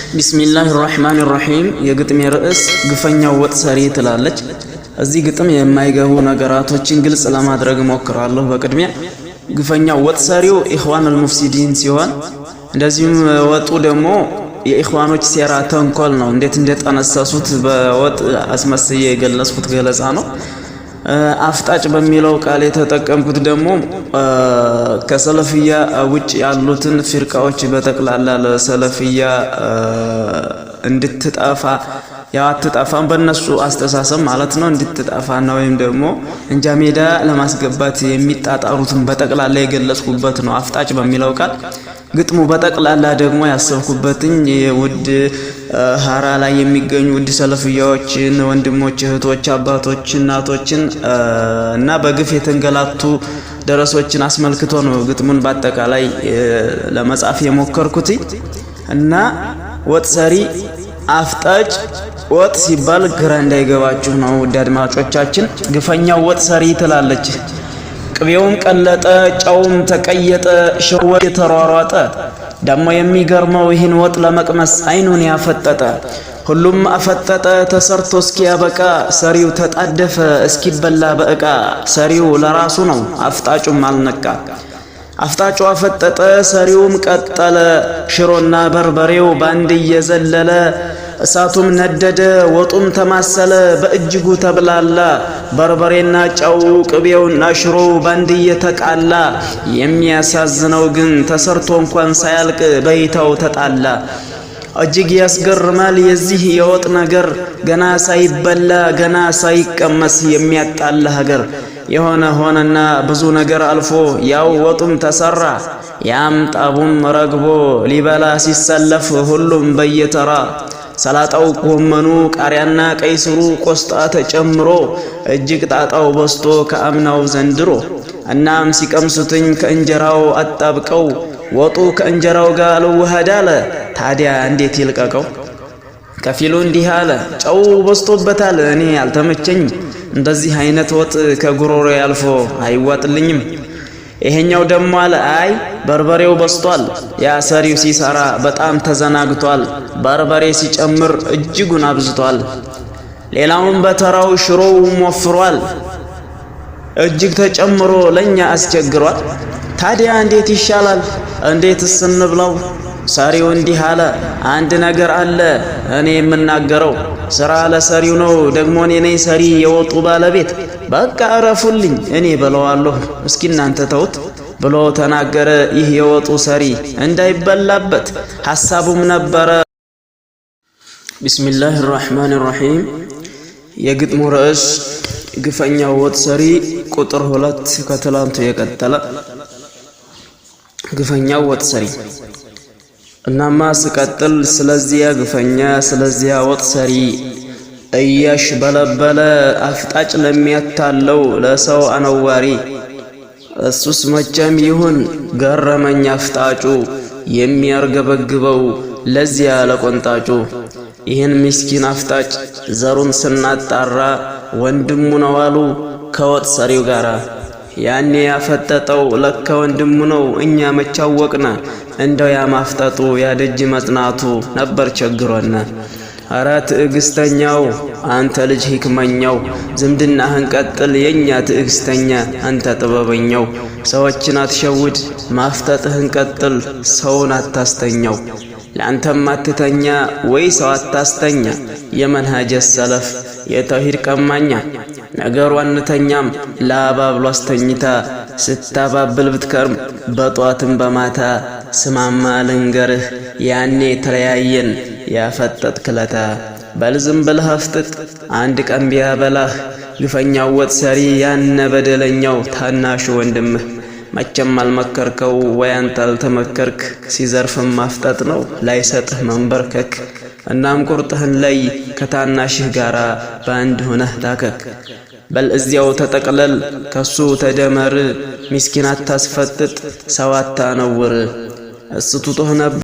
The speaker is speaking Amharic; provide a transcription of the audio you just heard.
ቢስሚላሂ ራህማኒ ራሂም የግጥም ርዕስ ግፈኛው ወጥ ሰሪ ትላለች። እዚህ ግጥም የማይገቡ ነገራቶችን ግልጽ ለማድረግ ሞክራለሁ። በቅድሚያ ግፈኛው ወጥ ሰሪው ኢኽዋኑል ሙፍሲዲን ሲሆን እንደዚሁም ወጡ ደግሞ የኢኽዋኖች ሴራ ተንኮል ነው። እንዴት እንደጠነሰሱት በወጥ አስመስዬ የገለጽኩት ገለጻ ነው። አፍጣጭ በሚለው ቃል የተጠቀምኩት ደግሞ ከሰለፊያ ውጭ ያሉትን ፊርቃዎች በጠቅላላ ለሰለፊያ እንድትጠፋ ያው አትጠፋም በእነሱ አስተሳሰብ ማለት ነው እንድትጠፋና ወይም ደግሞ እንጃ ሜዳ ለማስገባት የሚጣጣሩትን በጠቅላላ የገለጽኩበት ነው አፍጣጭ በሚለው ቃል። ግጥሙ በጠቅላላ ደግሞ ያሰብኩበትኝ የውድ ሐራ ላይ የሚገኙ ውድ ሰለፊያዎችን ወንድሞች፣ እህቶች፣ አባቶች፣ እናቶችን እና በግፍ የተንገላቱ ደረሶችን አስመልክቶ ነው ግጥሙን በአጠቃላይ ለመጻፍ የሞከርኩት። እና ወጥ ሰሪ አፍጣጭ ወጥ ሲባል ግራ እንዳይገባችሁ ነው ውድ አድማጮቻችን። ግፈኛው ወጥ ሰሪ ትላለች። ቅቤውም ቀለጠ፣ ጨውም ተቀየጠ፣ ሸወት የተሯሯጠ ደሞ የሚገርመው ይህን ወጥ ለመቅመስ አይኑን ያፈጠጠ። ሁሉም አፈጠጠ ተሰርቶ እስኪያበቃ፣ ሰሪው ተጣደፈ እስኪበላ በእቃ። ሰሪው ለራሱ ነው አፍጣጩም አልነቃ። አፍጣጩ አፈጠጠ ሰሪውም ቀጠለ፣ ሽሮና በርበሬው ባንድ እየዘለለ። እሳቱም ነደደ ወጡም ተማሰለ፣ በእጅጉ ተብላላ። በርበሬና ጨው ቅቤውና ሽሮው ባንድ እየተቃላ። የሚያሳዝነው ግን ተሰርቶ እንኳን ሳያልቅ በይታው ተጣላ። እጅግ ያስገርማል የዚህ የወጥ ነገር፣ ገና ሳይበላ ገና ሳይቀመስ የሚያጣላ ሀገር። የሆነ ሆነና ብዙ ነገር አልፎ ያው ወጡም ተሰራ። ያም ጣቡም ረግቦ ሊበላ ሲሰለፍ ሁሉም በየተራ። ሰላጣው ጎመኑ ቃሪያና ቀይ ስሩ ቆስጣ ተጨምሮ እጅግ ጣጣው በስቶ ከአምናው ዘንድሮ። እናም ሲቀምሱትኝ ከእንጀራው አጣብቀው ወጡ ከእንጀራው ጋር ልውሃድ አለ። ታዲያ እንዴት ይልቀቀው? ከፊሉ እንዲህ አለ፣ ጨው በስቶበታል እኔ አልተመቸኝም፣ እንደዚህ አይነት ወጥ ከጉሮሮ ያልፎ አይዋጥልኝም። ይሄኛው ደሞ አለ፣ አይ በርበሬው በስቷል፣ ያ ሰሪው ሲሰራ በጣም ተዘናግቷል፣ በርበሬ ሲጨምር እጅጉን አብዝቷል። ሌላውም በተራው ሽሮው ወፍሯል፣ እጅግ ተጨምሮ ለኛ አስቸግሯል። ታዲያ እንዴት ይሻላል? እንዴትስ እንብላው? ሰሪው እንዲህ አለ፣ አንድ ነገር አለ እኔ የምናገረው፣ ስራ ለሰሪው ነው ደግሞ እኔ ነኝ ሰሪ የወጡ ባለቤት። በቃ እረፉልኝ እኔ በለዋለሁ እስኪ እናንተ ተውት ብሎ ተናገረ ይህ የወጡ ሰሪ እንዳይበላበት ሐሳቡም ነበረ። ቢስሚላሂ ራህማኒ ራሂም የግጥሙ ርዕስ ግፈኛው ወጥ ሰሪ ቁጥር 2 ከትላንቱ የቀጠለ ግፈኛው ወጥ ሰሪ። እናማ ስቀጥል ስለዚያ ግፈኛ ስለዚያ ወጥ ሰሪ እያሽበለበለ አፍጣጭ ለሚያታለው ለሰው አነዋሪ። እሱስ መቼም ይሁን ገረመኝ አፍጣጩ የሚያርገበግበው ለዚያ ለቆንጣጩ። ይህን ምስኪን አፍጣጭ ዘሩን ስናጣራ ወንድሙ ነው አሉ ከወጥ ሰሪው ጋራ። ያኔ ያፈጠጠው ለካ ወንድሙ ነው እኛ መቻወቅና፣ እንደው ያማፍጠጡ ያደጅ መጥናቱ ነበር ቸግሮና። አረ ትዕግስተኛው አንተ ልጅ ህክመኛው፣ ዝምድናህን ቀጥል የኛ ትዕግስተኛ አንተ ጥበበኛው። ሰዎችን አትሸውድ ማፍጠጥህን ቀጥል ሰውን አታስተኛው። ለአንተም አትተኛ ወይ ሰው አታስተኛ፣ የመንሃጀ ሰለፍ የተውሂድ ቀማኛ። ነገሩ አንተኛም ለአባብሎ አስተኝታ፣ ስታባብል ብትከርም በጧትም በማታ። ስማማ ልንገርህ ያኔ ተለያየን ያፈጠጥክ ለታ። በልዝም ብለህ አፍጥጥ አንድ ቀን ቢያበላህ፣ ግፈኛው ወጥ ሰሪ ያነ በደለኛው ታናሹ ወንድምህ። መቼም አልመከርከው ወይ አንተ አልተመከርክ፣ ሲዘርፍም ማፍጠጥ ነው ላይሰጥህ መንበርከክ። እናም ቁርጥህን ላይ ከታናሽህ ጋራ በአንድ ሆነህ ታከክ። በል እዚያው ተጠቅለል ከሱ ተደመር፣ ምስኪን አታስፈጥጥ ሰው አታነውር። እሱ ጡጦህ ነበር